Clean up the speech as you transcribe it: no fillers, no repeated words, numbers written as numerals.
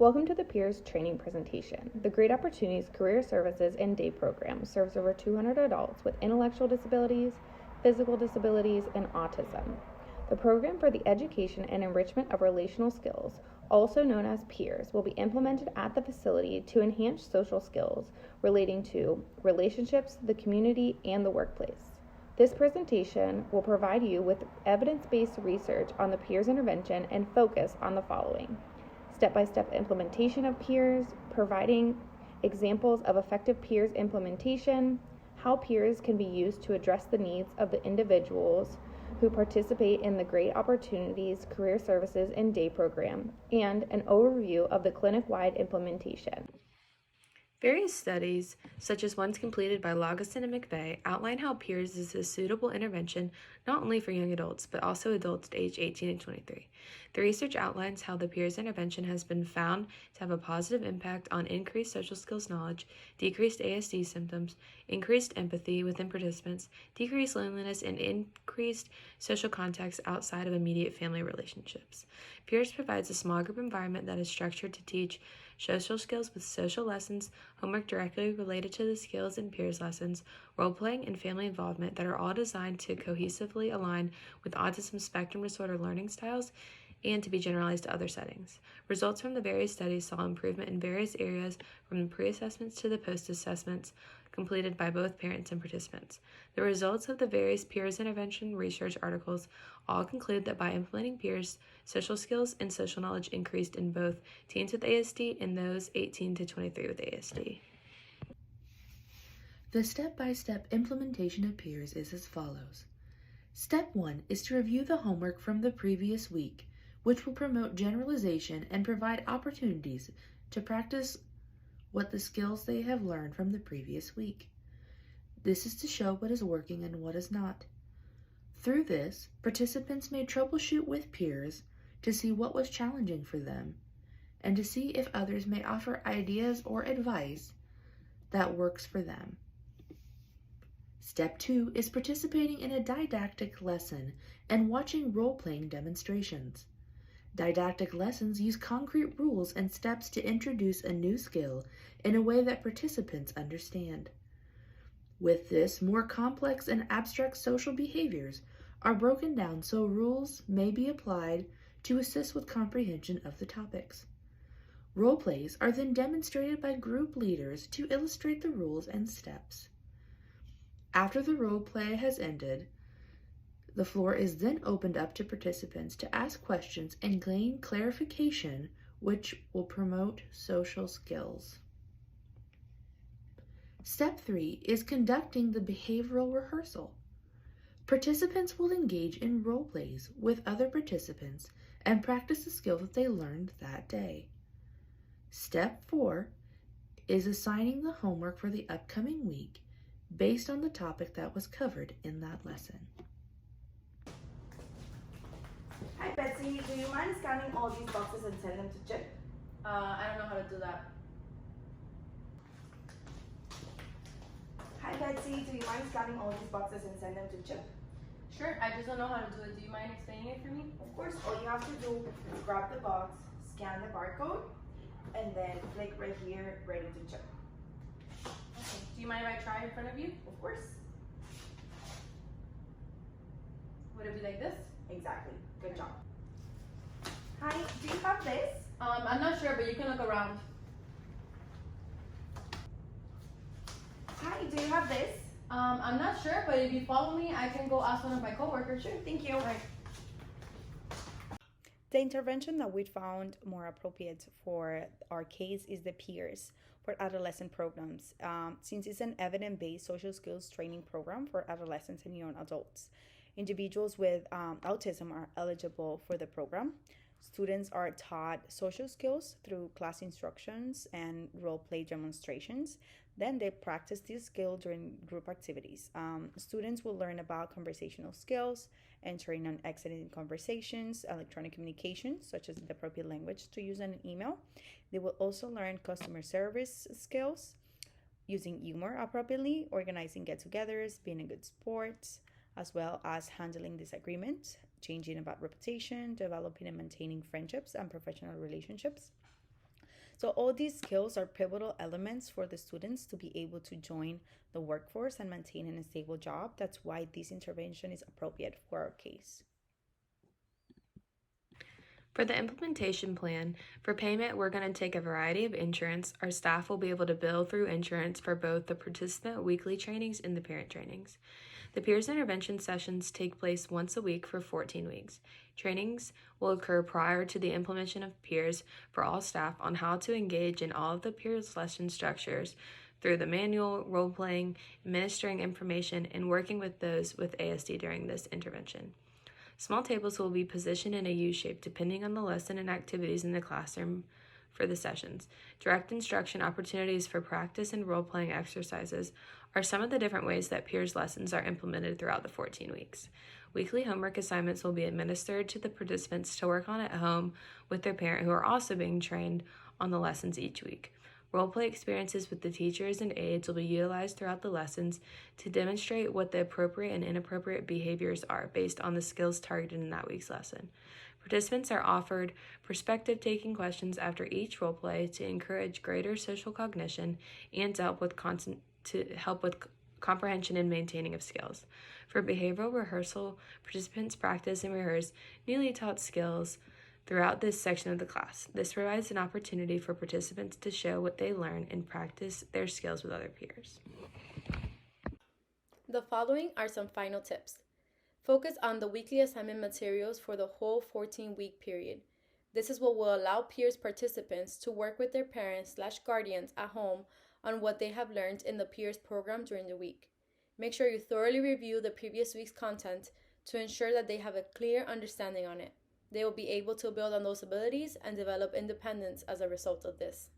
Welcome to the Peers Training Presentation. The Great Opportunities Career Services and Day Program serves over 200 adults with intellectual disabilities, physical disabilities, and autism. The program for the education and enrichment of relational skills, also known as Peers, will be implemented at the facility to enhance social skills relating to relationships, the community, and the workplace. This presentation will provide you with evidence-based research on the Peers intervention and focus on the following: step-by-step implementation of Peers, providing examples of effective Peers implementation, how Peers can be used to address the needs of the individuals who participate in the Great Opportunities Career Services and Day Program, and an overview of the clinic-wide implementation. Various studies, such as ones completed by Laugesen and McVeigh, outline how Peers is a suitable intervention not only for young adults, but also adults aged 18 and 23. The research outlines how the Peers intervention has been found to have a positive impact on increased social skills knowledge, decreased ASD symptoms, increased empathy within participants, decreased loneliness, and increased social contacts outside of immediate family relationships. Peers provides a small group environment that is structured to teach social skills with social lessons, homework directly related to the skills in Peers lessons, role-playing, and family involvement that are all designed to cohesively align with autism spectrum disorder learning styles and to be generalized to other settings. Results from the various studies saw improvement in various areas from the pre-assessments to the post-assessments completed by both parents and participants. The results of the various Peers intervention research articles all conclude that by implementing Peers, social skills and social knowledge increased in both teens with ASD and those 18 to 23 with ASD. The step-by-step implementation of Peers is as follows. Step 1 is to review the homework from the previous week, which will promote generalization and provide opportunities to practice what the skills they have learned from the previous week. This is to show what is working and what is not. Through this, participants may troubleshoot with peers to see what was challenging for them and to see if others may offer ideas or advice that works for them. Step 2 is participating in a didactic lesson and watching role-playing demonstrations. Didactic lessons use concrete rules and steps to introduce a new skill in a way that participants understand. With this, more complex and abstract social behaviors are broken down so rules may be applied to assist with comprehension of the topics. Role plays are then demonstrated by group leaders to illustrate the rules and steps. After the role play has ended, the floor is then opened up to participants to ask questions and gain clarification, which will promote social skills. Step 3 is conducting the behavioral rehearsal. Participants will engage in role plays with other participants and practice the skill that they learned that day. Step 4 is assigning the homework for the upcoming week based on the topic that was covered in that lesson. Hi Betsy, do you mind scanning all these boxes and send them to Chip? I don't know how to do that. Hi Betsy, do you mind scanning all these boxes and send them to Chip? Sure, I just don't know how to do it. Do you mind explaining it for me? Of course, all you have to do is grab the box, scan the barcode, and then click right here, ready to Chip. Okay. Do you mind if I try in front of you? Of course. Would it be like this? Exactly. Good job. Hi, do you have this? I'm not sure, but you can look around. Hi, do you have this? I'm not sure, but if you follow me, I can go ask one of my coworkers. Sure, thank you. All right. The intervention that we found more appropriate for our case is the Peers for adolescent programs, since it's an evidence-based social skills training program for adolescents and young adults. Individuals with autism are eligible for the program. Students are taught social skills through class instructions and role-play demonstrations. Then they practice this skill during group activities. Students will learn about conversational skills, entering and exiting conversations, electronic communication, such as the appropriate language to use in an email. They will also learn customer service skills, using humor appropriately, organizing get-togethers, being a good sport, as well as handling disagreements, changing about reputation, developing and maintaining friendships and professional relationships. So all these skills are pivotal elements for the students to be able to join the workforce and maintain a stable job. That's why this intervention is appropriate for our case. For the implementation plan, for payment, we're going to take a variety of insurance. Our staff will be able to bill through insurance for both the participant weekly trainings and the parent trainings. The peers intervention sessions take place once a week for 14 weeks. Trainings will occur prior to the implementation of peers for all staff on how to engage in all of the peers lesson structures through the manual, role-playing, administering information, and working with those with ASD during this intervention. Small tables will be positioned in a U-shape depending on the lesson and activities in the classroom for the sessions. Direct instruction opportunities for practice and role-playing exercises are some of the different ways that peers lessons are implemented throughout the 14 weeks. Weekly homework assignments will be administered to the participants to work on at home with their parent, who are also being trained on the lessons each week. Role-play experiences with the teachers and aides will be utilized throughout the lessons to demonstrate what the appropriate and inappropriate behaviors are based on the skills targeted in that week's lesson. Participants are offered perspective-taking questions after each role-play to encourage greater social cognition and to help with comprehension and maintaining of skills. For behavioral rehearsal, participants practice and rehearse newly taught skills throughout this section of the class. This provides an opportunity for participants to show what they learn and practice their skills with other peers. The following are some final tips. Focus on the weekly assignment materials for the whole 14-week period. This is what will allow peers participants to work with their parents/guardians at home on what they have learned in the peers program during the week. Make sure you thoroughly review the previous week's content to ensure that they have a clear understanding on it. They will be able to build on those abilities and develop independence as a result of this.